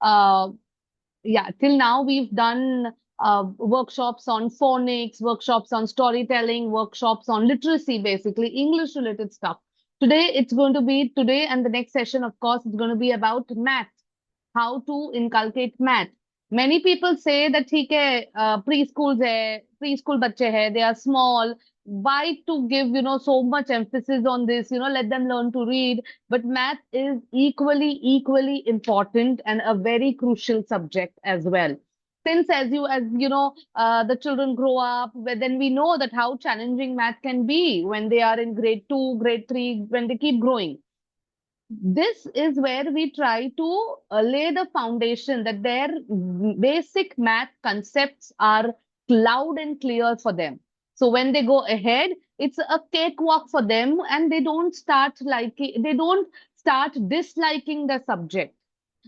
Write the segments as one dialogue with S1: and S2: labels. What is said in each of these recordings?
S1: uh, yeah, till now we've done workshops on phonics, workshops on storytelling, workshops on literacy, basically English related stuff. Today and the next session, of course, it's going to be about math, how to inculcate math. Many people say that ठीक है, preschool बच्चे हैं, they are small. Why to give, so much emphasis on this, let them learn to read. But math is equally important and a very crucial subject as well. Since the children grow up, then we know that how challenging math can be when they are in grade 2, grade 3, when they keep growing. This is where we try to lay the foundation that their basic math concepts are loud and clear for them. So when they go ahead, it's a cakewalk for them, and they don't start disliking the subject.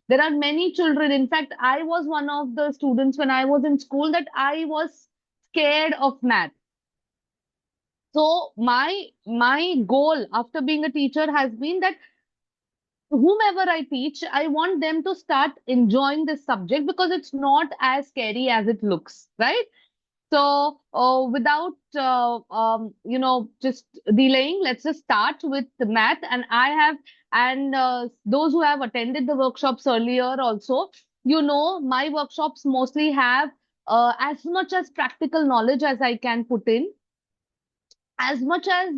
S1: There are many children. In fact, I was one of the students when I was in school that I was scared of math. So my goal after being a teacher has been that whomever I teach, I want them to start enjoying this subject because it's not as scary as it looks, right? So, without just delaying, let's just start with the math. And those who have attended the workshops earlier also, my workshops mostly have as much as practical knowledge as I can put in, as much as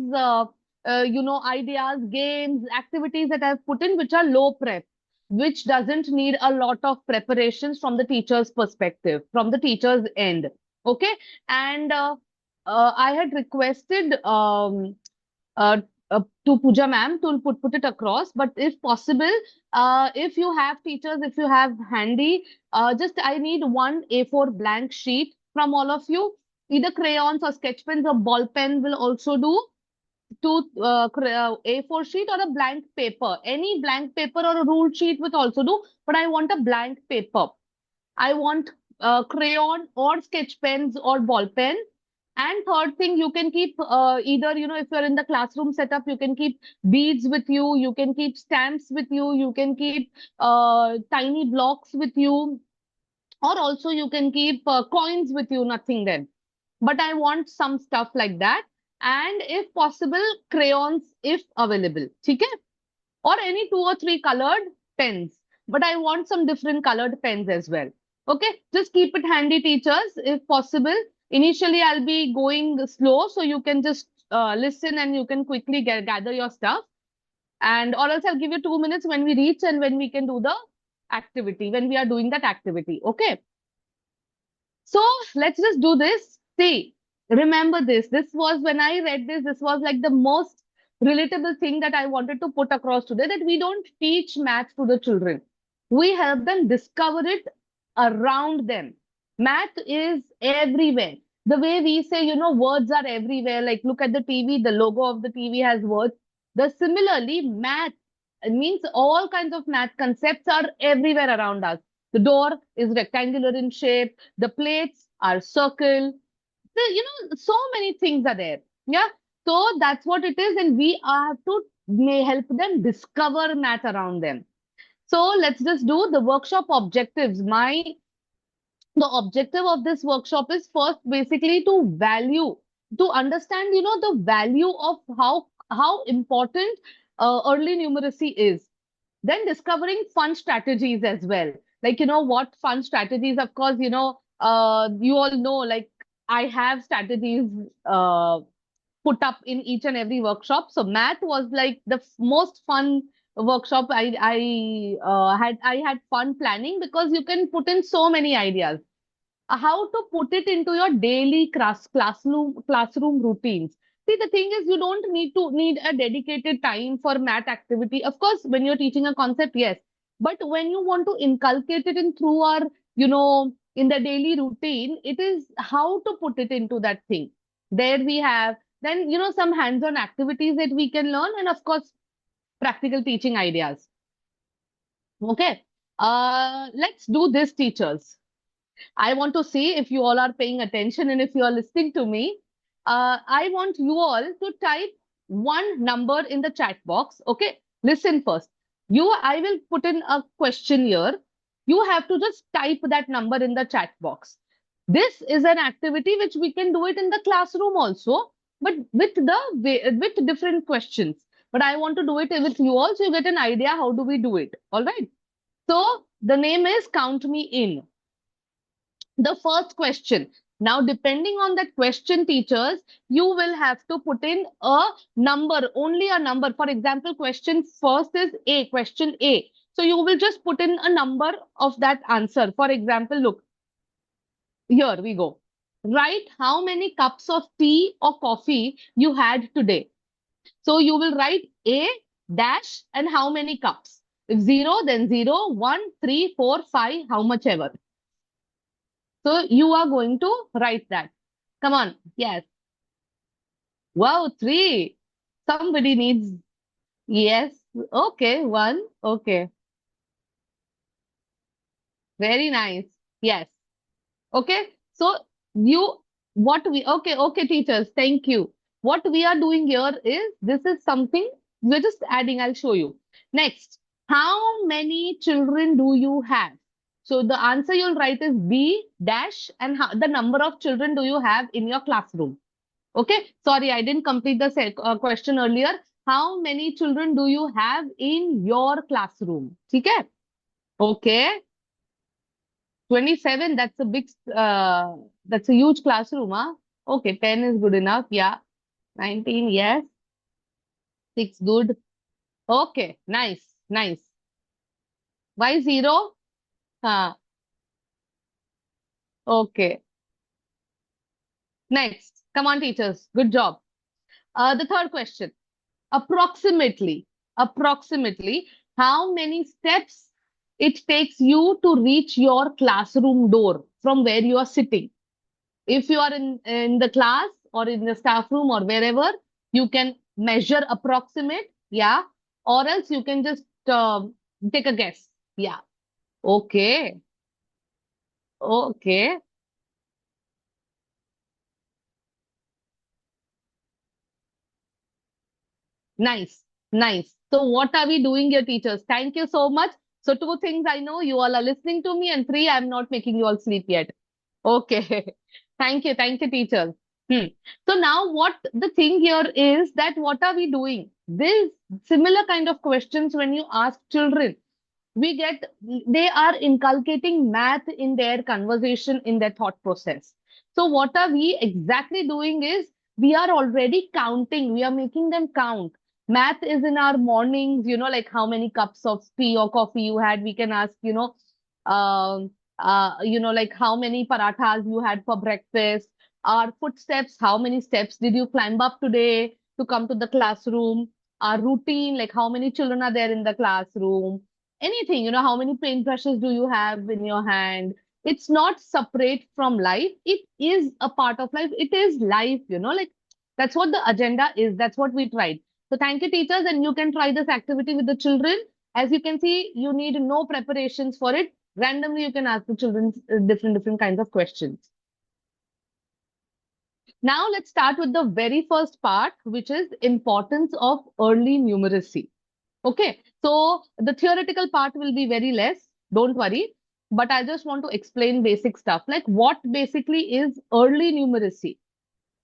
S1: ideas, games, activities that I've put in, which are low prep, which doesn't need a lot of preparations from the teacher's perspective, from the teacher's end. Okay, and I had requested to Pooja ma'am to put it across, but if possible, if you have teachers, if you have handy, just I need one A4 blank sheet from all of you. Either crayons or sketch pens or ball pen will also do. A4 sheet or a blank paper. Any blank paper or a ruled sheet will also do, but I want a blank paper. I want crayon or sketch pens or ball pen. And third thing, you can keep either, if you're in the classroom setup, you can keep beads with you can keep stamps with you can keep tiny blocks with you, or also you can keep coins with you, nothing then. But I want some stuff like that. And if possible, crayons if available. Okay? Or any 2 or 3 colored pens. But I want some different colored pens as well. Okay? Just keep it handy, teachers, if possible. Initially, I'll be going slow, so you can just listen and you can quickly gather your stuff. And or else I'll give you 2 minutes when we reach and when we can do the activity, when we are doing that activity. Okay? So let's just do this. See, remember this. This was when I read this, this was like the most relatable thing that I wanted to put across today, that we don't teach math to the children. We help them discover it around them. Math is everywhere. The way we say, words are everywhere. Like look at the TV, the logo of the TV has words. Similarly, math, it means all kinds of math concepts are everywhere around us. The door is rectangular in shape. The plates are circle. So many things are there. Yeah. So that's what it is. And we have to may help them discover math around them. So let's just do the workshop objectives. The objective of this workshop is first basically to understand, the value of how important early numeracy is. Then discovering fun strategies as well. Like, what fun strategies, of course, you all know, like I have strategies put up in each and every workshop. So math was like the most fun workshop. I had fun planning because you can put in so many ideas. How to put it into your daily classroom routines. See, the thing is, you don't need a dedicated time for math activity. Of course, when you're teaching a concept, yes. But when you want to inculcate it in through our, in the daily routine, it is how to put it into that thing. There we have then, some hands-on activities that we can learn, and of course, practical teaching ideas. Okay. Let's do this, teachers. I want to see if you all are paying attention and if you are listening to me. I want you all to type one number in the chat box. Okay, listen first. I will put in a question here. You have to just type that number in the chat box. This is an activity which we can do it in the classroom also, but with different questions. But I want to do it with you also. You get an idea how do we do it. All right. So the name is Count Me In. The first question. Now, depending on that question, teachers, you will have to put in a number, only a number. For example, question first is A, question A. So you will just put in a number of that answer. For example, look, here we go. Write how many cups of tea or coffee you had today. So you will write A dash and how many cups. If 0, then 0, 1, 3, 4, 5, how much ever. So you are going to write that. Come on. Yes. Wow, 3. Somebody needs. Yes. Okay. 1. Okay. Very nice. Yes. Okay. So okay, teachers. Thank you. What we are doing here is this is something we're just adding. I'll show you. Next, how many children do you have? So the answer you'll write is B dash and the number of children do you have in your classroom? Okay. Sorry, I didn't complete the question earlier. How many children do you have in your classroom? Okay. Okay. 27, that's a huge classroom, huh? Okay, 10 is good enough. Yeah. 19, yes. 6, good. Okay, nice, nice. Why 0? Okay. Next. Come on, teachers. Good job. The third question. Approximately, how many steps it takes you to reach your classroom door from where you are sitting? If you are in the class or in the staff room or wherever, you can measure approximate, yeah, or else you can just take a guess. Yeah. Okay. Okay. Nice. Nice. So what are we doing here, teachers? Thank you so much. So two things I know, you all are listening to me, and three, I'm not making you all sleep yet. Okay. Thank you. Thank you, teachers. So now what the thing here is that what are we doing? This similar kind of questions when you ask children, they are inculcating math in their conversation, in their thought process. So what are we exactly doing is we are already counting, we are making them count. Math is in our mornings, like how many cups of tea or coffee you had. We can ask, like how many parathas you had for breakfast. Our footsteps, how many steps did you climb up today to come to the classroom? Our routine, like how many children are there in the classroom? Anything, how many paintbrushes do you have in your hand? It's not separate from life. It is a part of life. It is life, like that's what the agenda is. That's what we tried. So thank you, teachers, and you can try this activity with the children. As you can see, you need no preparations for it. Randomly, you can ask the children different kinds of questions. Now let's start with the very first part, which is importance of early numeracy. Okay, so the theoretical part will be very less, don't worry. But I just want to explain basic stuff, like what basically is early numeracy.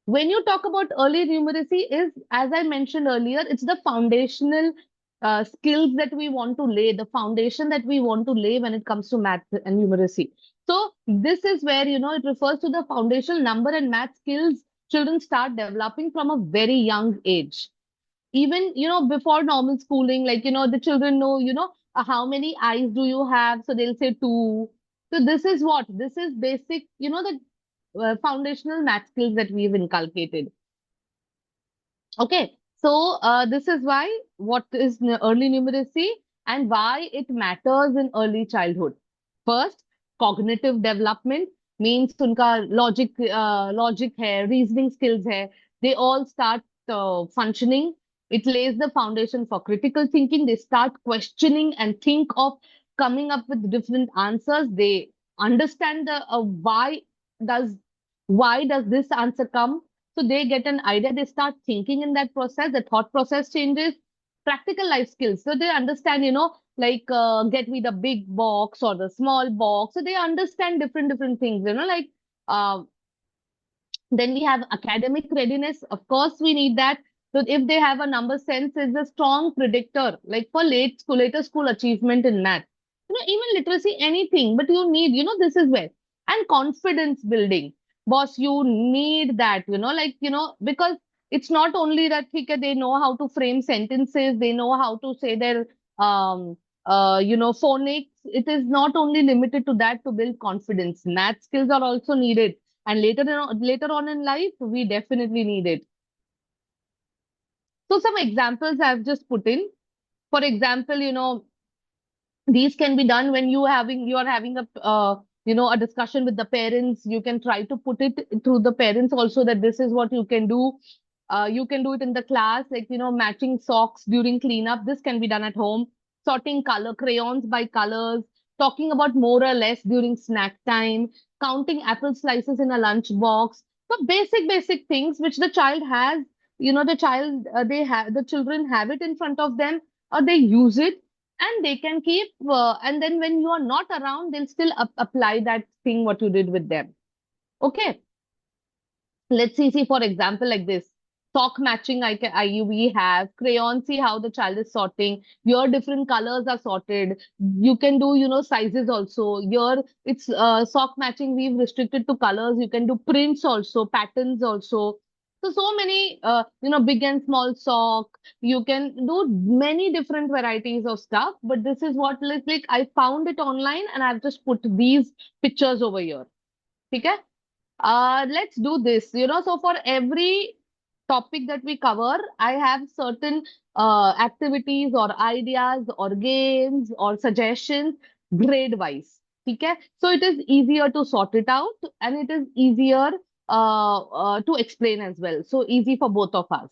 S1: When you talk about early numeracy is, as I mentioned earlier, it's the foundational skills that we want to lay, the foundation that we want to lay when it comes to math and numeracy. So this is where, it refers to the foundational number and math skills children start developing from a very young age. Even, before normal schooling, like, the children know, how many eyes do you have? So they'll say two. So this is what? This is basic, the foundational math skills that we've inculcated. Okay, so this is why what is early numeracy and why it matters in early childhood. First, cognitive development means उनका logic है, reasoning skills है, they all start functioning. It lays the foundation for critical thinking. They start questioning and think of coming up with different answers. They understand the does why does this answer come? So they get an idea, they start thinking in that process, the thought process changes, practical life skills. So they understand, like get me the big box or the small box. So they understand different things, like uh, then we have academic readiness. Of course, we need that. So if they have a number sense, is a strong predictor, like for later school achievement in math. Even literacy, anything, but you need, this is where. And confidence building. Boss, you need that, because it's not only that okay, they know how to frame sentences, they know how to say their um phonics. It is not only limited to that to build confidence. Math skills are also needed, and later on in life, we definitely need it. So some examples I've just put in. For example, these can be done when you are having a a discussion with the parents. You can try to put it through the parents also, that this is what you can do. You can do it in the class, like matching socks during cleanup. This can be done at home. Sorting color crayons by colors, talking about more or less during snack time, counting apple slices in a lunch box. So basic things which the child has. The child they have the children have it in front of them, or they use it, and they can keep and then when you are not around, they'll still apply that thing what you did with them. Okay, let's see for example, like this sock matching. We have crayon. See how the child is sorting. Your different colors are sorted. You can do sizes also. Your it's sock matching, we've restricted to colors. You can do prints also, patterns also. So many big and small sock. You can do many different varieties of stuff, but this is what, like I found it online and I've just put these pictures over here. Okay. Let's do this. So for every topic that we cover, I have certain activities or ideas or games or suggestions grade wise. Okay. So it is easier to sort it out, and it is easier to explain as well. So easy for both of us.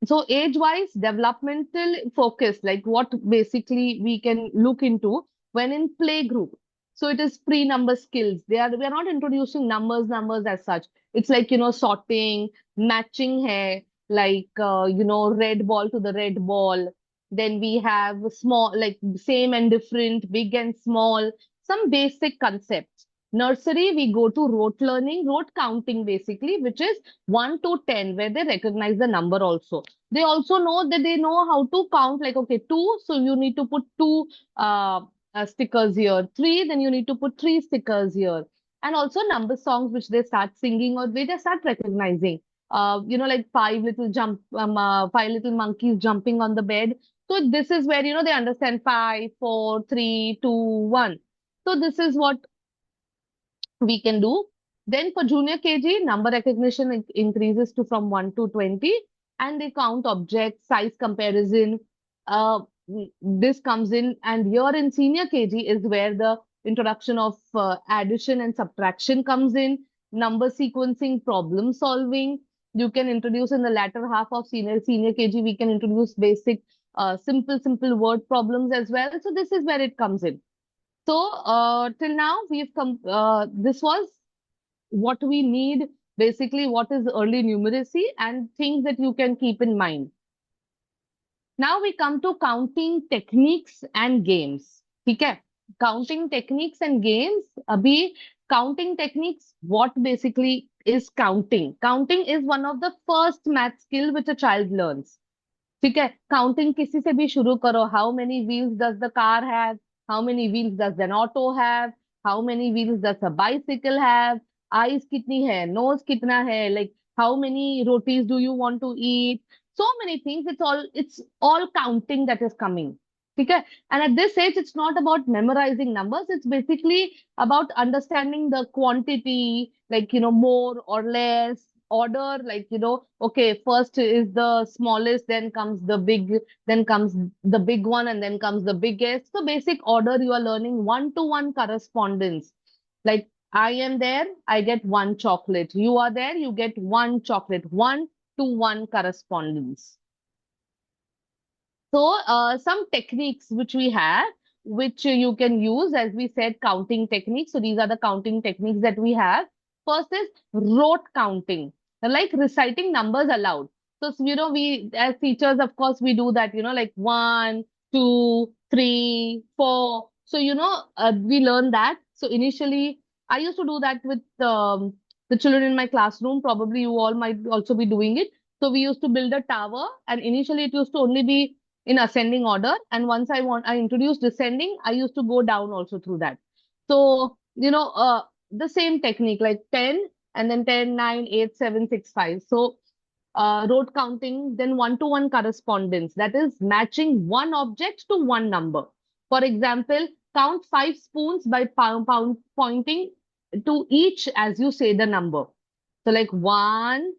S1: So age-wise, developmental focus, like what basically we can look into when in play group. So it is pre-number skills. We are not introducing numbers as such. It's like, sorting, matching hair, like, red ball to the red ball. Then we have small, like same and different, big and small, some basic concepts. Nursery, we go to rote learning, rote counting basically, which is 1 to 10, where they recognize the number also. They also know that they know how to count, like, okay, two, so you need to put two stickers here. Three, then you need to put three stickers here. And also number songs, which they start singing or they start recognizing. Like five little monkeys jumping on the bed. So this is where, they understand five, four, three, two, one. So this is what we can do. Then for junior KG, number recognition increases to from 1 to 20, and they count objects, size comparison. This comes in, and here in senior KG is where the introduction of addition and subtraction comes in, number sequencing, problem solving. You can introduce in the latter half of senior KG, we can introduce basic simple word problems as well. So this is where it comes in. So till now we've come. This was what we need. Basically, what is early numeracy and things that you can keep in mind. Now we come to counting techniques and games. Okay, counting techniques and games. Abhi, counting techniques. What basically is counting? Counting is one of the first math skill which a child learns. ठीक है, counting किसी से भी शुरू करो. How many wheels does the car have, how many wheels does an auto have, how many wheels does a bicycle have, eyes कितनी है, nose कितना है, like how many rotis do you want to eat. So many things. It's all counting that is coming. Okay. And at this age, it's not about memorizing numbers. It's basically about understanding the quantity, like, more or less, order, like, okay, first is the smallest, then comes the big, then comes the big one, and then comes the biggest. So basic order, you are learning one-to-one correspondence. Like, I am there, I get one chocolate. You are there, you get one chocolate. One-to-one correspondence. So, some techniques which we have, which you can use, as we said, counting techniques. So, these are the counting techniques that we have. First is rote counting, like reciting numbers aloud. So, we as teachers, of course, we do that, like 1, 2, 3, 4. So, we learn that. So initially, I used to do that with the children in my classroom. Probably you all might also be doing it. So we used to build a tower, and initially it used to only be in ascending order. And once I introduced descending, I used to go down also through that. So, the same technique like 10 and then 10, 9, 8, 7, 6, 5. So rote counting, then one-to-one correspondence, that is matching one object to one number. For example, count 5 spoons by pointing to each as you say the number. So like 1,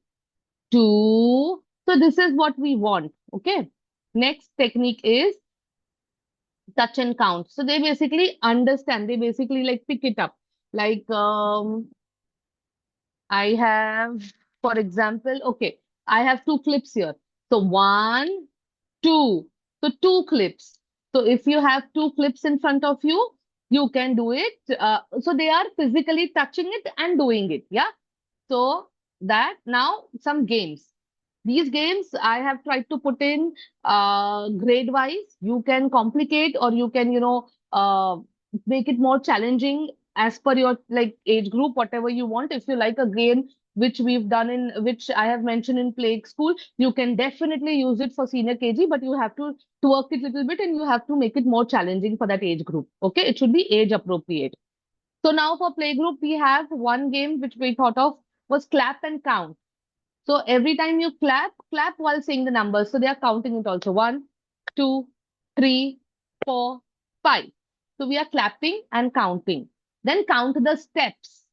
S1: 2. So this is what we want. Okay. Next technique is touch and count. So they basically understand. They basically like pick it up. Like I have, for example, okay, I have 2 clips here. So 1, 2. So 2 clips. So if you have 2 clips in front of you, you can do it. So they are physically touching it and doing it. Yeah. So that now some games. These games I have tried to put in grade wise. You can complicate or you can, make it more challenging as per your like age group, whatever you want. If you like a game which we've done in which I have mentioned in play school, you can definitely use it for senior KG, but you have to work it a little bit and you have to make it more challenging for that age group. Okay, it should be age appropriate. So now for playgroup, we have one game which we thought of was clap and count. So every time you clap while saying the numbers. So they are counting it also. 1, 2, 3, 4, 5. So we are clapping and counting. Then count the steps.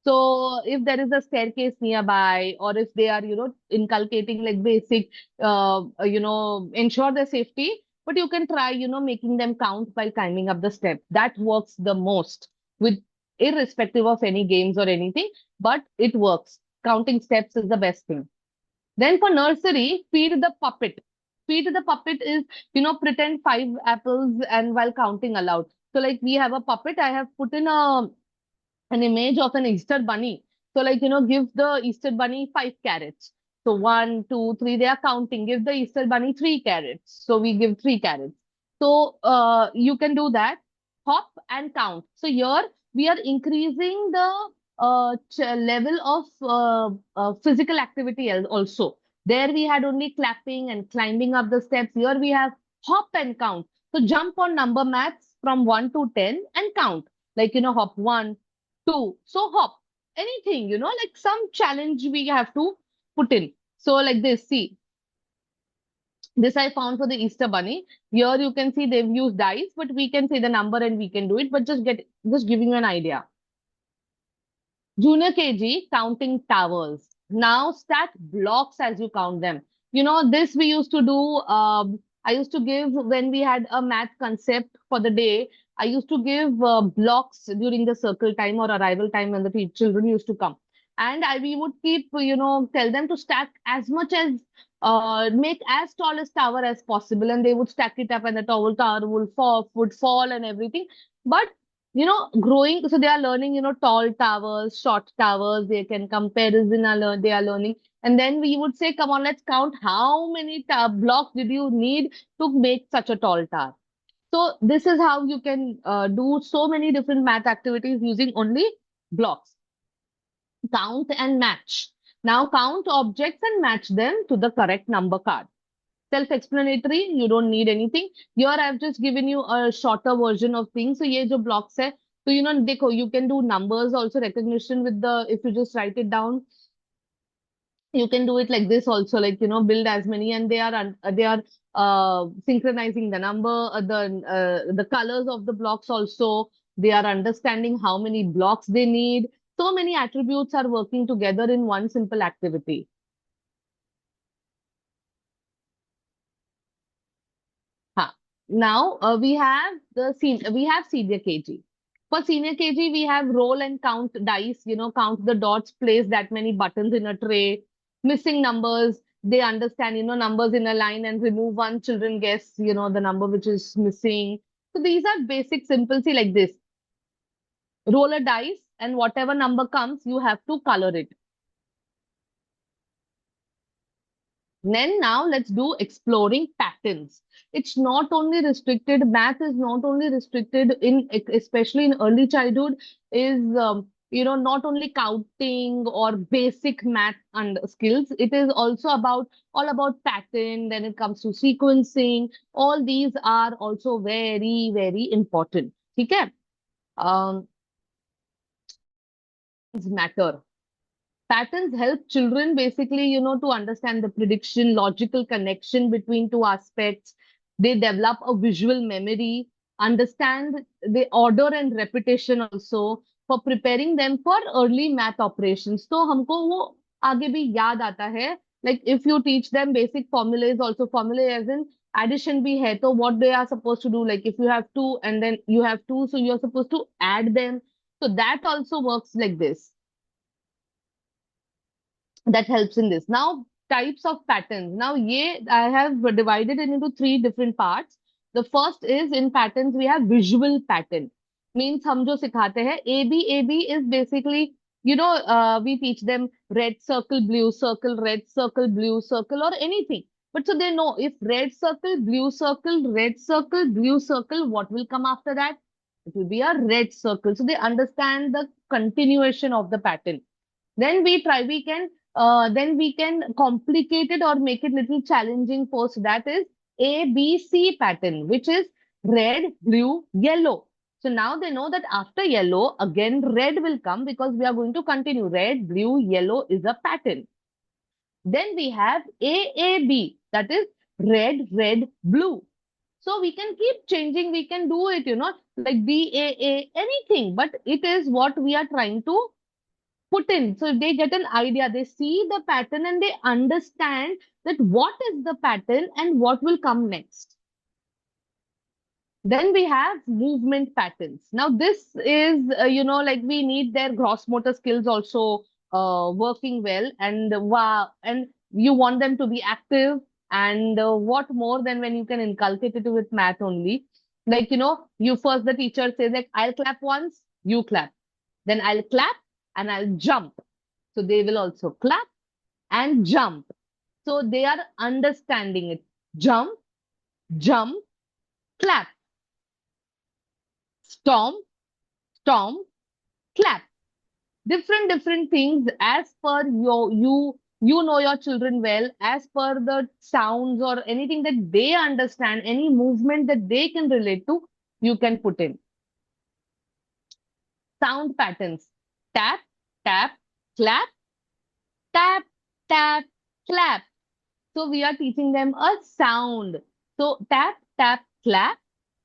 S1: So if there is a staircase nearby, or if they are, inculcating like basic, ensure their safety, but you can try, making them count while climbing up the step. That works the most with irrespective of any games or anything, but it works. Counting steps is the best thing. Then for nursery, feed the puppet. Feed the puppet is, pretend 5 apples and while counting aloud. So like we have a puppet, I have put in an image of an Easter bunny. So like, give the Easter bunny 5 carrots. So 1, 2, 3, they are counting. Give the Easter bunny 3 carrots. So we give 3 carrots. So you can do that. Hop and count. So here we are increasing the level of physical activity also. There we had only clapping and climbing up the steps. Here we have hop and count. So jump on number mats from 1 to 10 and count. Like, hop 1, 2. So hop. Anything, like some challenge we have to put in. So like this, see. This I found for the Easter bunny. Here you can see they've used dice, but we can say the number and we can do it. But just giving you an idea. Junior KG, counting towers. Now stack blocks as you count them. This we used to do. I used to give when we had a math concept for the day. I used to give blocks during the circle time or arrival time when the children used to come. And we would keep, tell them to stack as much as, make as tall as tower as possible. And they would stack it up and the tall tower would fall and everything. But growing, so they are learning, tall towers, short towers, they can comparison, they are learning. And then we would say, come on, let's count how many blocks did you need to make such a tall tower. So this is how you can do so many different math activities using only blocks. Count and match. Now count objects and match them to the correct number card. Self-explanatory, you don't need anything. Here I've just given you a shorter version of things. So ye jo blocks hai, so dekho, you can do numbers also recognition with the, if you just write it down, you can do it like this also, like, build as many, and they are synchronizing the number, the colors of the blocks also. They are understanding how many blocks they need. So many attributes are working together in one simple activity. Huh. Now we have senior KG. For senior KG, we have roll and count dice, count the dots, place that many buttons in a tray, missing numbers. They understand, numbers in a line and remove one, children guess, the number which is missing. So these are basic simple, see like this. Roll a dice and whatever number comes, you have to color it. Then now let's do exploring patterns. It's not only restricted, math is not only restricted in, especially in early childhood, is, not only counting or basic math and skills. It is also about all about pattern. Then it comes to sequencing. All these are also very, very important. Okay? Um, matter. Patterns help children basically, to understand the prediction, logical connection between two aspects. They develop a visual memory, understand the order and repetition also for preparing them for early math operations. So हमको वो आगे भी याद आता है. Like if you teach them basic formulas, also formula as in addition भी है, तो what they are supposed to do, like if you have two and then you have two, so you are supposed to add them. So that also works like this, that helps in this. Now, types of patterns. Now, I have divided it into three different parts. The first is in patterns, we have visual pattern. Means हम जो सिखाते हैं, AB is basically, we teach them red circle, blue circle, red circle, blue circle, or anything. But so they know if red circle, blue circle, red circle, blue circle, what will come after that? It will be a red circle. So they understand the continuation of the pattern. Then we can complicate it or make it little challenging first. That is ABC pattern, which is red, blue, yellow. So now they know that after yellow, again red will come because we are going to continue. Red, blue, yellow is a pattern. Then we have AAB, that is red, red, blue. So we can keep changing. We can do it, like BAA, anything, but it is what we are trying to put in. So they get an idea, they see the pattern and they understand that what is the pattern and what will come next. Then we have movement patterns. Now this is, like we need their gross motor skills also working well, and wow, and you want them to be active. And what more than when you can inculcate it with math only. Like, you first, the teacher says like, I'll clap once, you clap. Then I'll clap and I'll jump. So they will also clap and jump. So they are understanding it. Jump, jump, clap, stomp, stomp, clap. Different things as per you know your children well, as per the sounds or anything that they understand, any movement that they can relate to, you can put in. Sound patterns. Tap, tap, clap, tap, tap, clap. So we are teaching them a sound. So tap, tap, clap.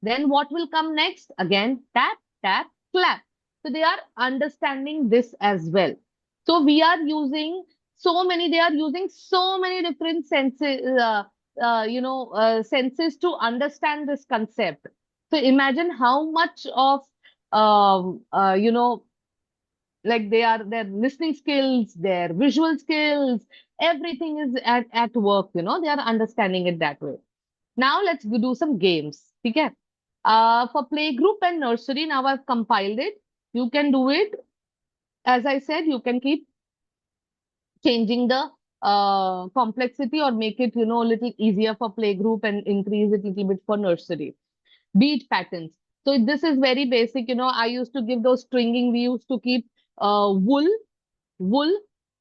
S1: Then what will come next? Again, tap, tap, clap. So they are understanding this as well. So we are using they are using so many different senses, senses to understand this concept. So imagine how much of, um, uh, you know, like their listening skills, their visual skills, everything is at work, they are understanding it that way. Now let's do some games. Okay. For playgroup and nursery, now I've compiled it. You can do it. As I said, you can keep changing the complexity or make it, a little easier for playgroup and increase it a little bit for nursery. Beat patterns. So this is very basic. I used to give those stringing. We used to keep wool,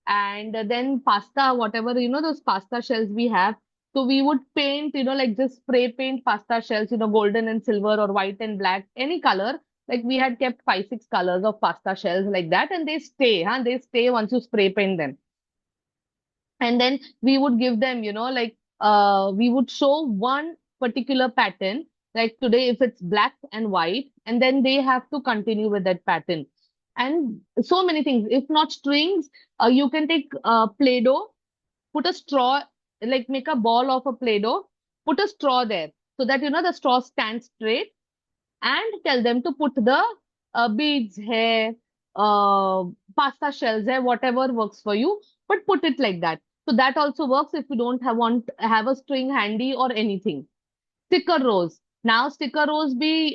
S1: and then pasta, whatever, those pasta shells we have. So we would paint, like just spray paint pasta shells, golden and silver or white and black, any color. Like we had kept 5, 6 colors of pasta shells like that, and they stay, huh? They stay once you spray paint them. And then we would give them, like we would show one particular pattern. Like today, if it's black and white, and then they have to continue with that pattern. And so many things. If not strings, you can take Play-Doh, put a straw, like make a ball of a Play-Doh, put a straw there so that, the straw stands straight, and tell them to put the beads here, uh, pasta shells here, whatever works for you, but put it like that. So that also works if you don't have a string handy or anything. Sticker rows. Now sticker rows be,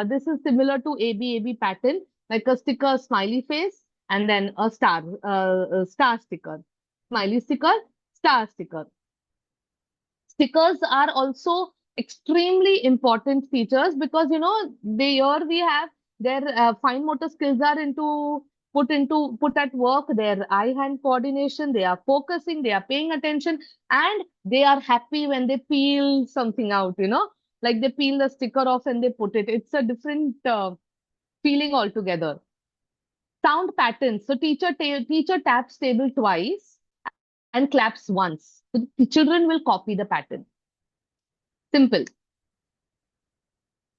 S1: this is similar to AB pattern, like a sticker smiley face and then a star sticker, smiley sticker, star sticker. Stickers are also extremely important features because they here we have their fine motor skills are put at work, their eye hand coordination, they are focusing, they are paying attention, and they are happy when they peel something out, like they peel the sticker off and they put it. It's a different feeling altogether. Sound patterns. So teacher taps table twice and claps once. So the children will copy the pattern. Simple.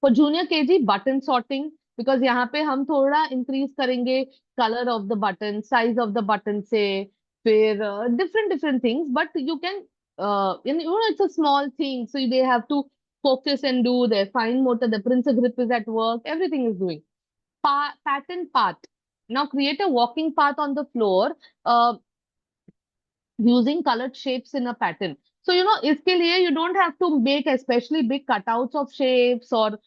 S1: For junior KG, button sorting, because यहाँ पे हम थोड़ा increase करेंगे color of the button, size of the button से, फिर different things. But you can, it's a small thing, so they have to focus and do their fine motor. The pencil grip is at work. Everything is doing. Pattern path. Now create a walking path on the floor. Using colored shapes in a pattern. So, iske liye you don't have to make especially big cutouts of shapes or,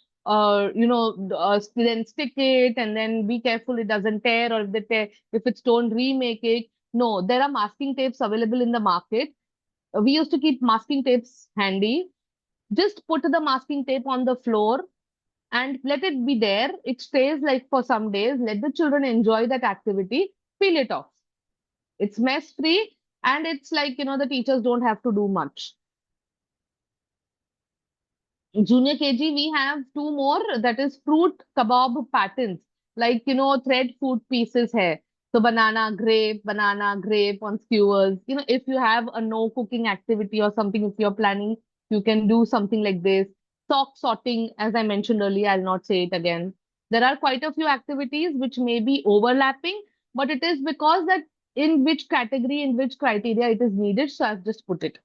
S1: then stick it and then be careful it doesn't tear, or if it's torn, remake it. No, there are masking tapes available in the market. We used to keep masking tapes handy. Just put the masking tape on the floor and let it be there. It stays like for some days. Let the children enjoy that activity. Peel it off. It's mess free and it's like, the teachers don't have to do much. Junior KG, we have two more, that is fruit kebab patterns. Like, thread food pieces hai. So banana, grape on skewers. If you have a no cooking activity or something, if you're planning, you can do something like this. Sock sorting, as I mentioned earlier, I'll not say it again. There are quite a few activities which may be overlapping, but it is because that in which category, in which criteria it is needed. So I've just put it.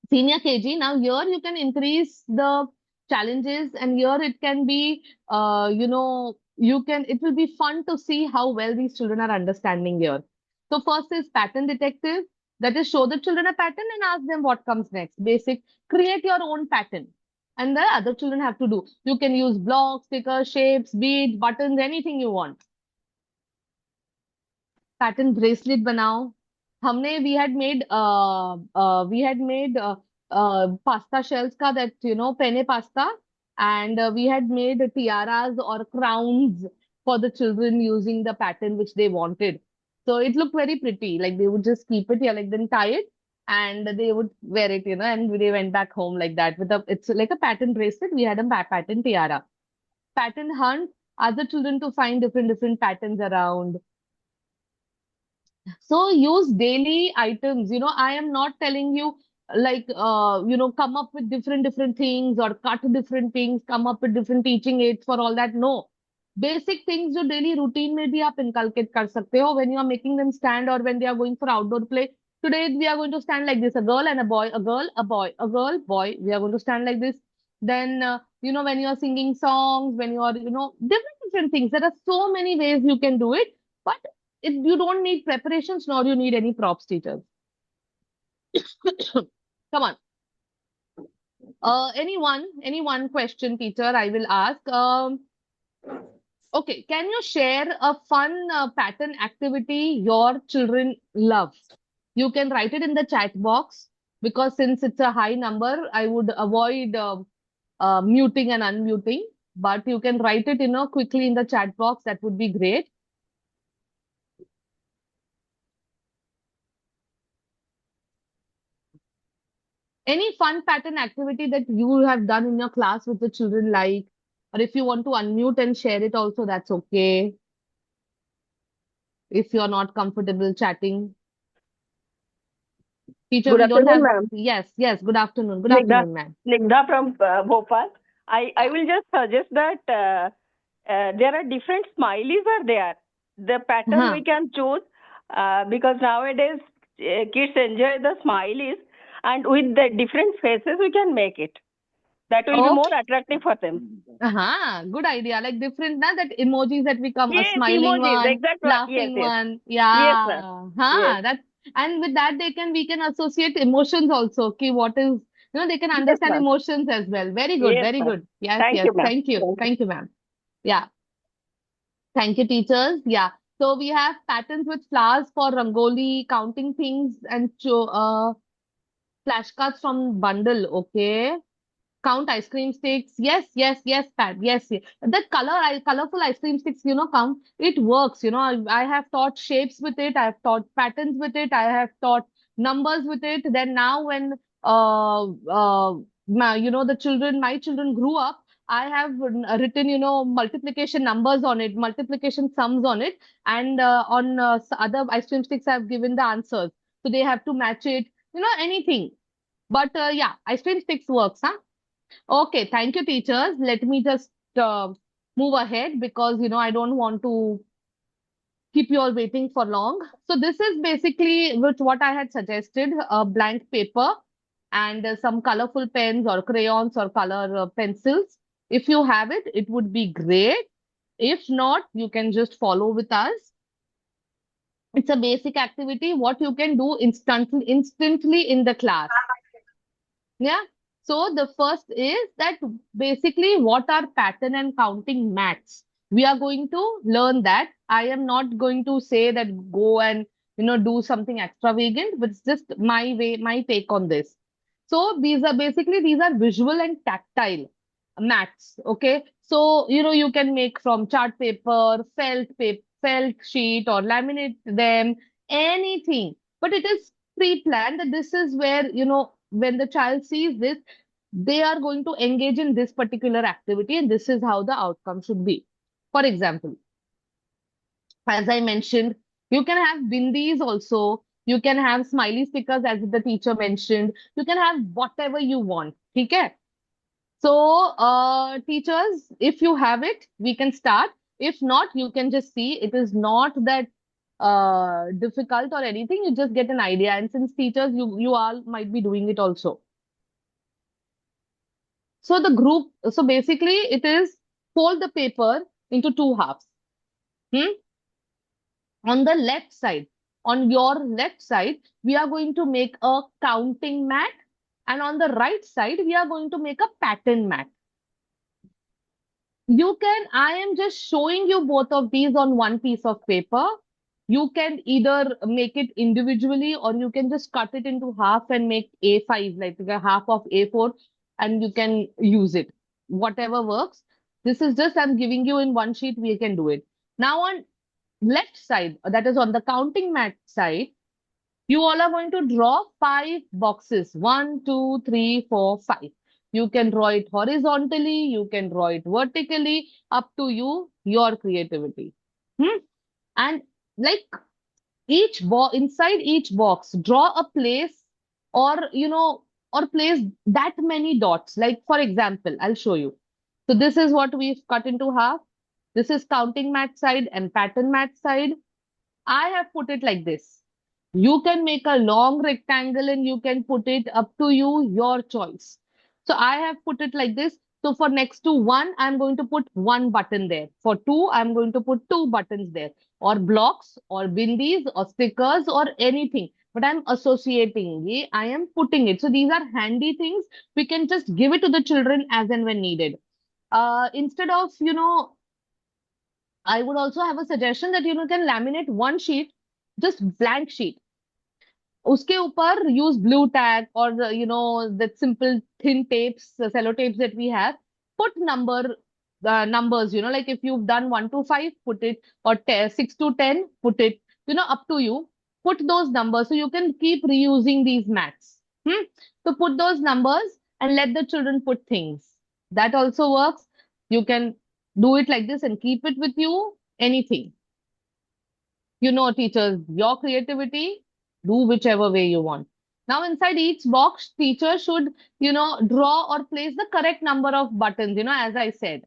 S1: Senior KG, now here you can increase the challenges and here it can be, it will be fun to see how well these children are understanding here. So first is pattern detective, that is show the children a pattern and ask them what comes next. Basic, create your own pattern. And the other children have to do. You can use blocks, stickers, shapes, beads, buttons, anything you want. Pattern bracelet banao. हमने we had made pasta shells ka, that penne pasta, and we had made tiaras or crowns for the children using the pattern which they wanted. So it looked very pretty. Like they would just keep it here, like then tie it, and they would wear it, and they went back home like that with it's like a pattern bracelet. We had a pattern tiara. Pattern hunt. Other children to find different patterns around. So use daily items. I am not telling you like, come up with different things or cut different things, come up with different teaching aids for all that. No. Basic things जो daily routine में भी आप inculcate कर सकते हो when you are making them stand or when they are going for outdoor play. Today we are going to stand like this, a girl and a boy, a girl, a boy, a girl, boy. We are going to stand like this. Then, when you are singing songs, when you are, different things. There are so many ways you can do it. But you don't need preparations nor you need any props teachers. Come on. Any one question, teacher, I will ask. Okay, can you share a fun pattern activity your children love? You can write it in the chat box because since it's a high number, I would avoid muting and unmuting. But you can write it, quickly in the chat box. That would be great. Any fun pattern activity that you have done in your class with the children like, or if you want to unmute and share it also, that's okay. If you're not comfortable chatting. Teacher,
S2: Good
S1: we don't
S2: afternoon,
S1: have.
S2: ma'am.
S1: Yes. Good afternoon. Good
S2: Snigdha,
S1: afternoon, ma'am.
S2: Snigdha from Bhopal. I will just suggest that there are different smileys are there. The pattern we can choose because nowadays kids enjoy the smileys and with the different faces we can make it. That will be more attractive for them.
S1: Good idea. Like different, that emojis that become a
S2: Yes,
S1: smiling
S2: emojis,
S1: one,
S2: exactly.
S1: laughing
S2: Yes.
S1: one.
S2: Yes, ma'am. Yes.
S1: That's, and with that we can associate emotions also. Okay, what is, they can
S2: Yes,
S1: understand
S2: ma'am.
S1: emotions as well. Very good,
S2: Yes,
S1: very
S2: ma'am.
S1: good. Yes.
S2: Thank you, ma'am.
S1: Thank you, ma'am. Yeah. Thank you, teachers. Yeah. So we have patterns with flowers for rangoli, counting things and Flashcards from bundle. Okay. Count ice cream sticks. Yes, yes, yes, Pat. Yes, yes. That colorful ice cream sticks, count. It works. I have taught shapes with it. I have taught patterns with it. I have taught numbers with it. Then now when my children grew up, I have written, multiplication numbers on it, multiplication sums on it, and on other ice cream sticks, I've given the answers. So they have to match it. Anything. But yeah, ice cream sticks works, huh? Okay, thank you, teachers. Let me just move ahead because I don't want to keep you all waiting for long. So this is basically with what I had suggested: a blank paper and some colorful pens or crayons or color pencils. If you have it, it would be great. If not, you can just follow with us. It's a basic activity. What you can do instantly in the class. Yeah. So the first is that basically what are pattern and counting maths. We are going to learn that. I am not going to say that go and do something extravagant, but it's just my way, my take on this. So these are visual and tactile maths. Okay. So you can make from chart paper, felt sheet, or laminate them, anything. But it is pre-planned that this is where when the child sees this, they are going to engage in this particular activity, and this is how the outcome should be. For example, as I mentioned, you can have bindis also. You can have smiley stickers, as the teacher mentioned. You can have whatever you want. Okay? So, teachers, if you have it, we can start. If not, you can just see. It is not that difficult or anything. You just get an idea. And since teachers, you all might be doing it also. So basically it is fold the paper into two halves. Hmm? On the left side, on your left side, we are going to make a counting mat. And on the right side, we are going to make a pattern mat. I am just showing you both of these on one piece of paper. You can either make it individually or you can just cut it into half and make A5, like a half of A4, and you can use it. Whatever works. This is just I'm giving you in one sheet, we can do it. Now on left side, that is on the counting mat side, you all are going to draw 5 boxes. 1, 2, 3, 4, 5. You can draw it horizontally, you can draw it vertically, up to you, your creativity. And like inside each box, draw a place or, or place that many dots. Like, for example, I'll show you. So this is what we've cut into half. This is counting mat side and pattern mat side. I have put it like this. You can make a long rectangle and you can put it up to you, your choice. So I have put it like this. So for next to 1, I'm going to put 1 button there. For 2, I'm going to put 2 buttons there, or blocks or bindis or stickers or anything. But I'm associating it. I am putting it. So these are handy things. We can just give it to the children as and when needed. Instead of, I would also have a suggestion that you can laminate one sheet, just blank sheet. उसके ऊपर use blue tag or that simple thin tapes, cello tapes that we have. Put numbers. Like if you've done 1 to 5, put it, or 6 to 10, put it. Up to you. Put those numbers so you can keep reusing these mats. So put those numbers and let the children put things. That also works. You can do it like this and keep it with you. Anything. Teachers, your creativity, do whichever way you want. Now, inside each box, teacher should, draw or place the correct number of buttons, as I said.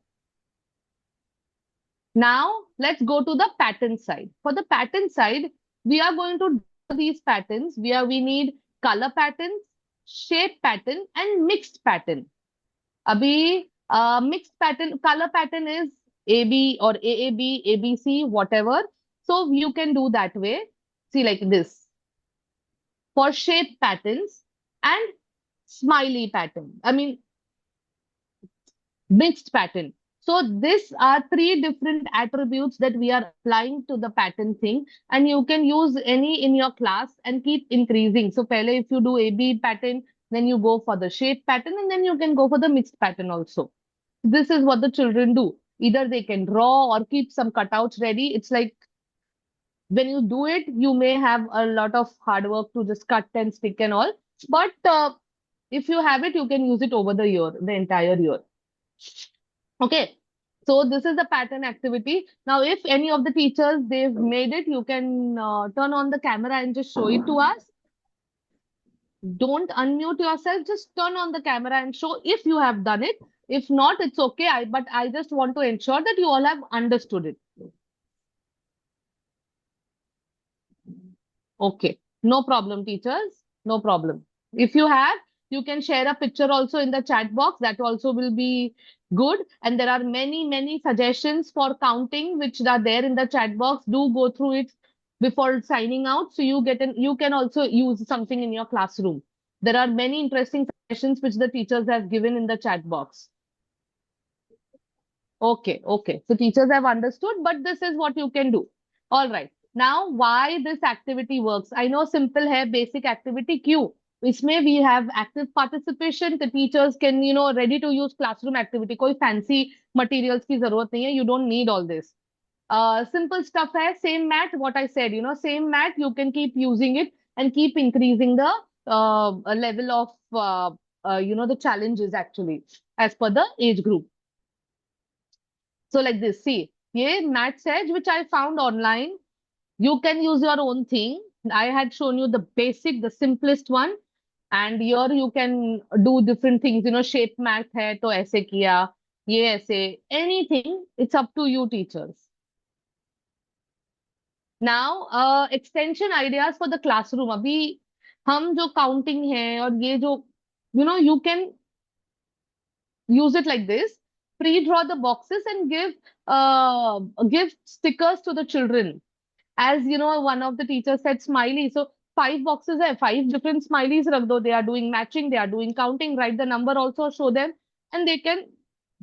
S1: Now, let's go to the pattern side. For the pattern side, we are going to draw these patterns where we need color patterns, shape pattern, and mixed pattern. Abhi, mixed pattern, color pattern is AB or AAB, ABC, whatever. So you can do that way. See, like this. For shape patterns and smiley pattern. I mean, mixed pattern. So these are three different attributes that we are applying to the pattern thing, and you can use any in your class and keep increasing. So pehle if you do AB pattern, then you go for the shape pattern, and then you can go for the mixed pattern also. This is what the children do. Either they can draw or keep some cutouts ready. It's like when you do it, you may have a lot of hard work to just cut and stick and all. But if you have it, you can use it over the year, the entire year. Okay. So this is the pattern activity. Now, if any of the teachers, they've made it, you can turn on the camera and just show it to us. Don't unmute yourself. Just turn on the camera and show if you have done it. If not, it's okay. But I just want to ensure that you all have understood it. Okay. No problem, teachers. No problem. If you have, you can share a picture also in the chat box. That also will be good. And there are many, many suggestions for counting, which are there in the chat box. Do go through it before signing out. So you can also use something in your classroom. There are many interesting suggestions which the teachers have given in the chat box. Okay, okay. So teachers have understood, but this is what you can do. All right. Now, why this activity works? I know simple hai, basic activity. Q. इसमें we have active participation. The teachers can, ready to use classroom activity. कोई fancy materials की जरूरत नहीं है. You don't need all this. Simple stuff hai. Same mat, what I said, same mat, you can keep using it and keep increasing the level of, the challenges actually as per the age group. So like this, see, ये math edge which I found online. You can use your own thing. I had shown you the basic, the simplest one. And here you can do different things. Shape math hai, to ऐसे किया, ये ऐसे, anything. It's up to you, teachers. Now, extension ideas for the classroom. अभी हम जो counting है और ये जो, you can use it like this. Pre-draw the boxes and give stickers to the children. As one of the teachers said, smiley. So 5 boxes are 5 different smileys. Rakh do. They are doing matching. They are doing counting. Write the number also. Show them, and they can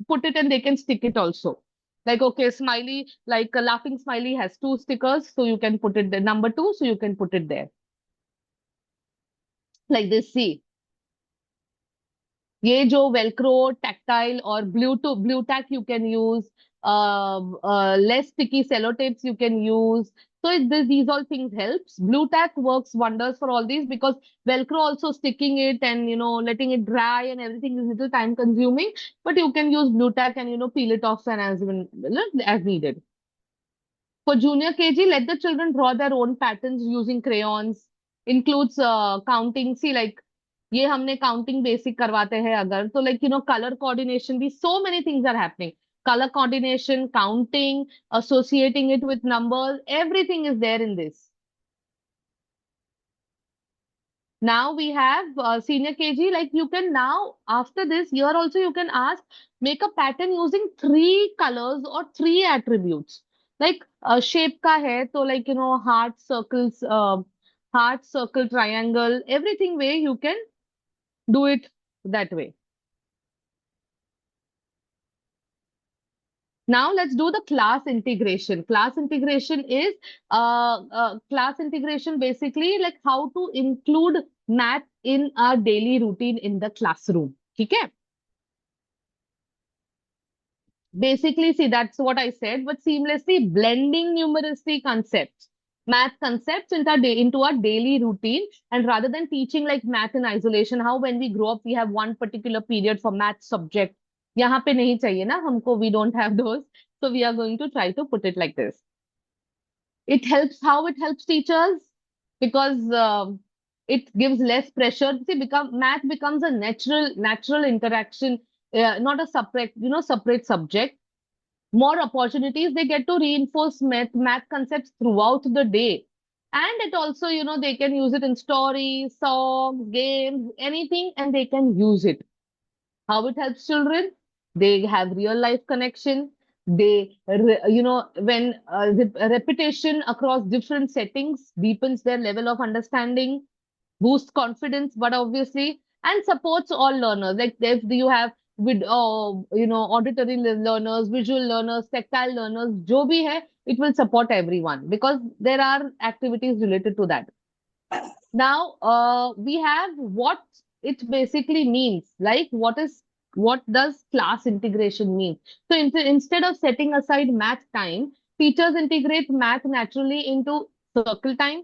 S1: put it and they can stick it also. Like okay, smiley, like a laughing smiley has 2 stickers, so you can put it there. Number 2, so you can put it there. Like this. See. ये जो velcro tactile or blue tack you can use, less sticky sellotapes you can use. So these all things helps. Blue tack works wonders for all these because velcro also sticking it and letting it dry and everything is little time consuming, but you can use blue tack and peel it off and as needed. For junior KG, let the children draw their own patterns using crayons. Includes counting. See, like ये हमने counting basic करवाते हैं अगर तो like color coordination भी so many things are happening. Color coordination, counting, associating it with numbers, everything is there in this. Now we have senior KG. Like you can now after this year also you can ask make a pattern using 3 colors or 3 attributes. Like shape का है तो like heart, circles, heart, circle, triangle, everything way you can do it that way. Now let's do the class integration. Class integration is class integration basically like how to include math in a daily routine in the classroom. Okay. Basically, see that's what I said, but seamlessly blending numeracy concepts, math concepts into our daily routine, and rather than teaching like math in isolation, how when we grow up we have one particular period for math subject. यहाँ पे नहीं चाहिए ना हमको, we don't have those. So we are going to try to put it like this. It helps, how it helps teachers? Because it gives less pressure. See, math becomes a natural interaction, not a separate subject. More opportunities they get to reinforce math concepts throughout the day. And it also, they can use it in stories, songs, games, anything, and they can use it. How it helps children? They have real life connection. They, when repetition across different settings deepens their level of understanding, boosts confidence, but obviously, and supports all learners. Like if you have with auditory learners, visual learners, tactile learners, जो भी है, it will support everyone because there are activities related to that. Now, we have what it basically means. Like, what does class integration mean? So, instead of setting aside math time, teachers integrate math naturally into circle time.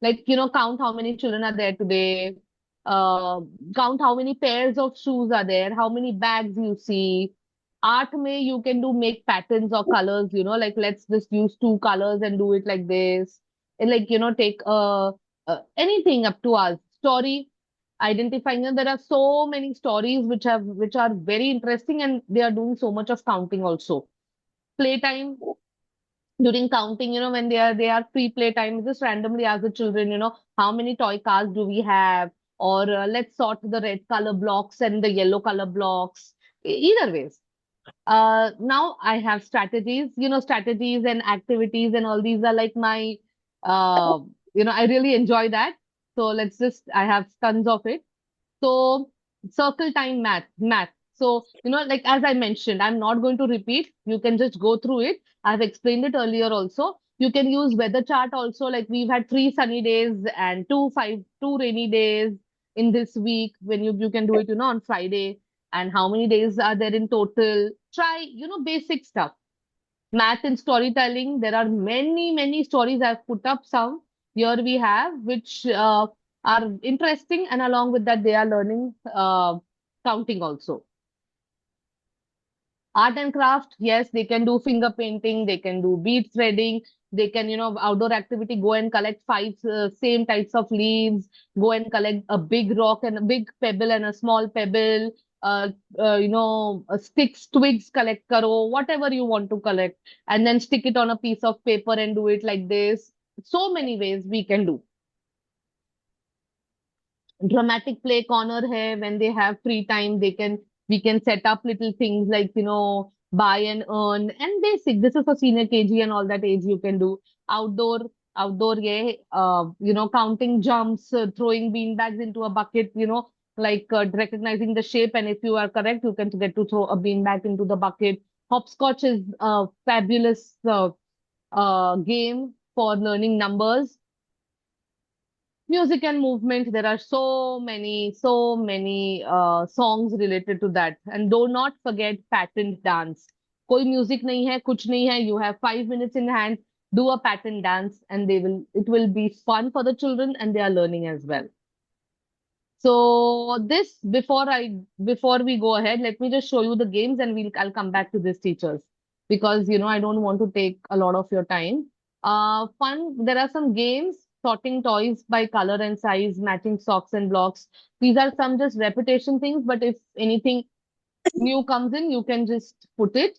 S1: Like, count how many children are there today, uh, count how many pairs of shoes are there, how many bags you see. Art may you can do make patterns or colors, like let's just use two colors and do it like this. And like, take anything up to us. Story, identifying them. There are so many stories which are very interesting and they are doing so much of counting also. Playtime, during counting, when they are free playtime, just randomly ask the children, how many toy cars do we have? Or let's sort the red color blocks and the yellow color blocks. Either ways. Now I have strategies, strategies and activities and all these are like my, uh, I really enjoy that. So I have tons of it. So circle time math. So, like as I mentioned, I'm not going to repeat. You can just go through it. I've explained it earlier also. You can use weather chart also. Like we've had 3 sunny days and two rainy days in this week when you can do it, on Friday. And how many days are there in total? Try, basic stuff. Math and storytelling. There are many, many stories. I've put up some. Here we have, which are interesting, and along with that, they are learning counting also. Art and craft, yes, they can do finger painting, they can do bead threading, they can, outdoor activity, go and collect five same types of leaves, go and collect a big rock and a big pebble and a small pebble, sticks, twigs collect karo, whatever you want to collect, and then stick it on a piece of paper and do it like this. So many ways we can do. Dramatic play corner hai when they have free time we can set up little things like buy and earn and basic. This is for senior KG and all that age you can do. Outdoor yeah, counting jumps, throwing bean bags into a bucket, like recognizing the shape, and if you are correct you can get to throw a bean bag into the bucket. Hopscotch is a fabulous game for learning numbers. Music and movement, there are so many songs related to that. And do not forget patterned dance. Koi music nahi hai, kuch nahi hai. You have 5 minutes in hand. Do a pattern dance, and it will be fun for the children, and they are learning as well. So this before we go ahead, let me just show you the games, and I'll come back to this teachers because I don't want to take a lot of your time. Fun. There are some games, sorting toys by color and size, matching socks and blocks. These are some just repetition things, but if anything new comes in, you can just put it.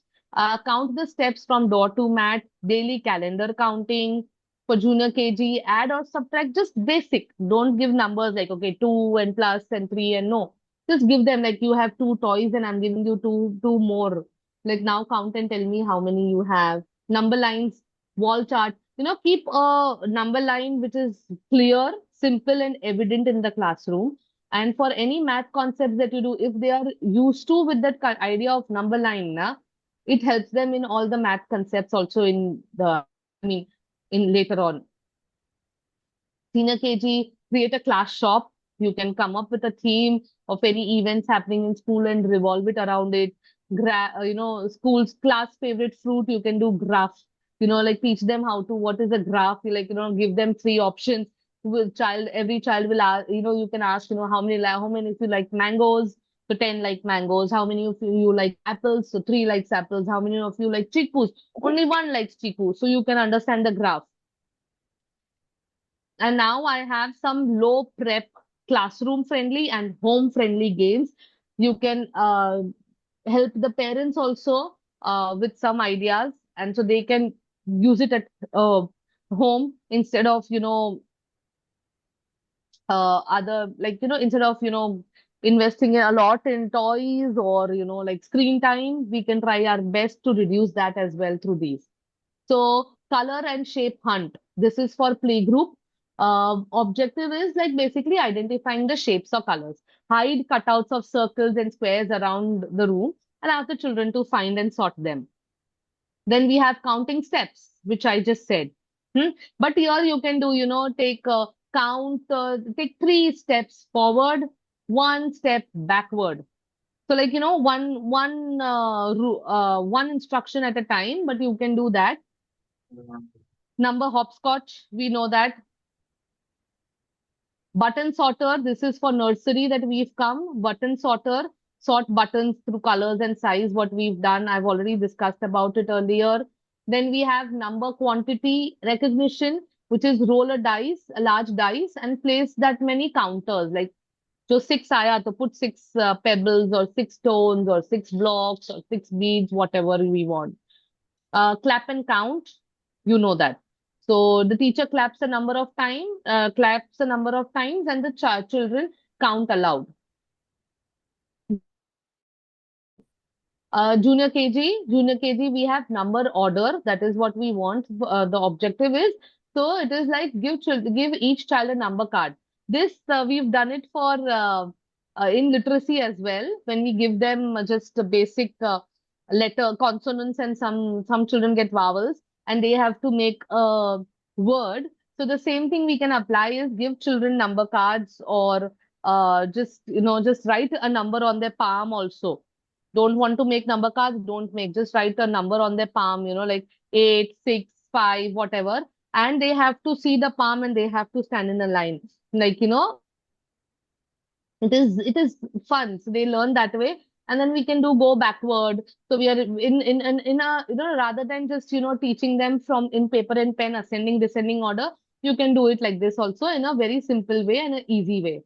S1: Count the steps from door to mat, daily calendar counting. For junior KG, add or subtract, just basic. Don't give numbers like, okay, 2 and plus and 3 and no. Just give them like you have two toys and I'm giving you two more. Like now count and tell me how many you have. Number lines, wall chart. Keep a number line which is clear, simple and evident in the classroom. And for any math concepts that you do, if they are used to with that idea of number line, it helps them in all the math concepts also I mean, in later on. Senior KG, create a class shop. You can come up with a theme of any events happening in school and revolve it around it. School's class favorite fruit, you can do graph. Like teach them what is a graph. You like, give them three options. Every child will ask, you can ask, how many if you like mangoes, so 10 like mangoes. How many of you like apples? So 3 likes apples. How many of you like chickus? Only 1 likes chicku. So you can understand the graph. And now I have some low prep classroom friendly and home friendly games. You can help the parents also with some ideas. And so they can use it at home instead of, instead of, investing a lot in toys or, like screen time, we can try our best to reduce that as well through these. So color and shape hunt. This is for playgroup. Objective is like basically identifying the shapes or colors. hide cutouts of circles and squares around the room and ask the children to find and sort them. Then we have counting steps, which I just said. Hmm? But here you can do, take take 3 steps forward, 1 step backward. So like, one instruction at a time, but you can do that. Number hopscotch, we know that. Button sorter, this is for nursery that we've come. Button sorter, sort buttons through colors and size, what we've done. I've already discussed about it earlier. Then we have number quantity recognition, which is roll a dice, a large dice, and place that many counters. Like, so 6 to put 6 pebbles or 6 stones or 6 blocks or 6 beads, whatever we want. Clap and count, you know that. So the teacher claps a number of times, and the children count aloud. Junior KG, we have number order. That is what we want. The objective is, so it is like give each child a number card. This we've done it for in literacy as well. When we give them just a basic letter consonants, and some children get vowels, and they have to make a word. So the same thing we can apply is give children number cards, or just write a number on their palm also. Don't want to make number cards, don't make. Just write a number on their palm, like 8, 6, 5, whatever. And they have to see the palm and they have to stand in a line. Like, it is fun. So they learn that way. And then we can go backward. So we are in a, rather than just, teaching them from in paper and pen, ascending, descending order, you can do it like this also in a very simple way and an easy way.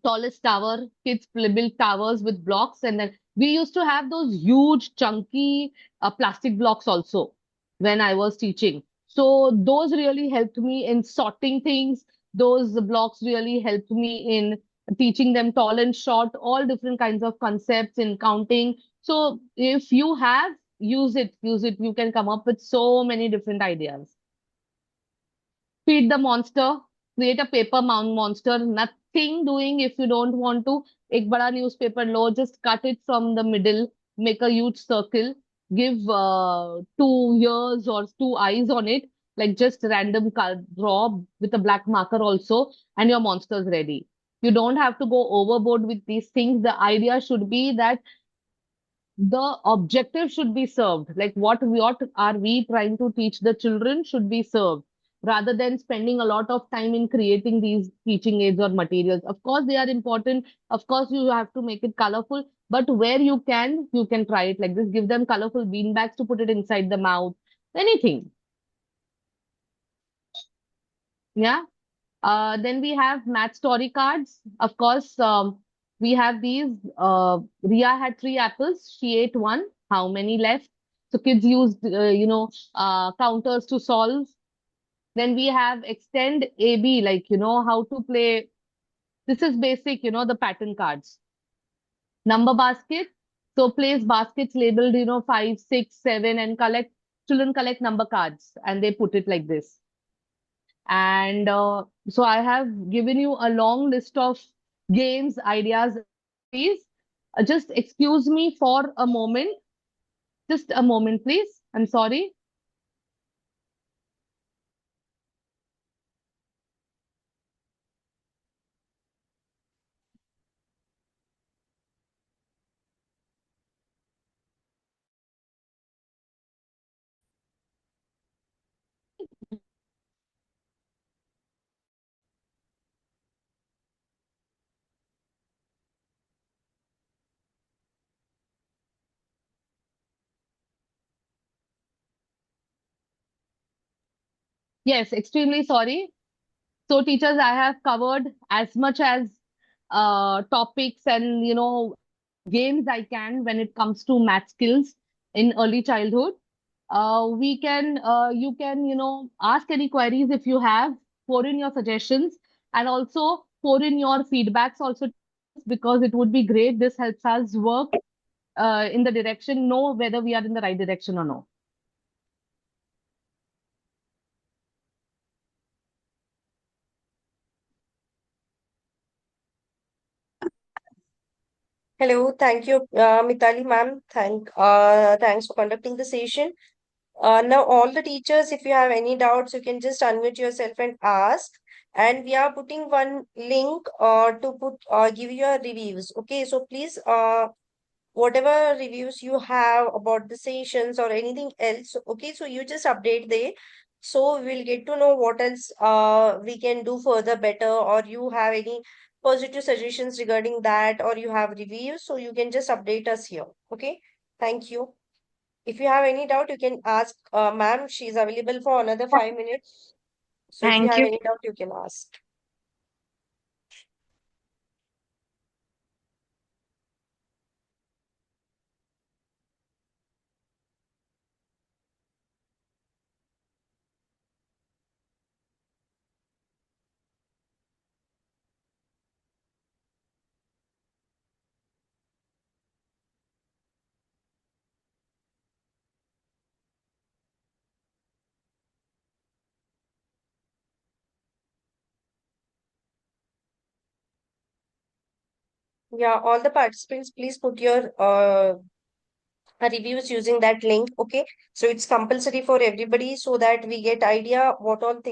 S1: Tallest tower, kids build towers with blocks, and then we used to have those huge chunky plastic blocks also when I was teaching. So those really helped me in sorting things. Those blocks really helped me in teaching them tall and short, all different kinds of concepts in counting. So if you have, use it. You can come up with so many different ideas. Feed the monster, create a paper monster, nothing doing if you don't want to. Ek bada newspaper lo, just cut it from the middle, make a huge circle, give 2 ears or 2 eyes on it, like just random draw with a black marker also, and your monster's ready. You don't have to go overboard with these things. The idea should be that the objective should be served. Like what are we trying to teach the children should be served, rather than spending a lot of time in creating these teaching aids or materials. Of course, they are important. Of course, you have to make it colorful, but where you can try it like this. Give them colorful bean bags to put it inside the mouth. Anything. Yeah. Then we have math story cards. Of course, we have these. Ria had 3 apples. She ate one. How many left? So kids used, counters to solve. Then we have extend AB, like, how to play. This is basic, the pattern cards. Number basket. So place baskets labeled, 5, 6, 7, and children collect number cards and they put it like this. And so I have given you a long list of games, ideas. Please just excuse me for a moment. Just a moment, please. I'm sorry. Yes, extremely sorry. So, teachers, I have covered as much as topics and games I can when it comes to math skills in early childhood. You can ask any queries if you have, pour in your suggestions, and also pour in your feedbacks also, because it would be great. This helps us work in the direction, know whether we are in the right direction or no.
S3: Hello, thank you, Mitali ma'am. Thanks for conducting the session. Now, all the teachers, if you have any doubts, you can just unmute yourself and ask. And we are putting one link to give your reviews. Okay, so please whatever reviews you have about the sessions or anything else, okay, so you just update there, so we'll get to know what else we can do further better, or you have any positive suggestions regarding that, or you have reviews, so you can just update us here. Okay, thank you. If you have any doubt, you can ask ma'am. She's available for another 5 minutes, so if you
S1: Thank
S3: have
S1: you.
S3: any doubt, you can ask. Yeah, all the participants, please put your reviews using that link. Okay, so it's compulsory for everybody, so that we get idea what all things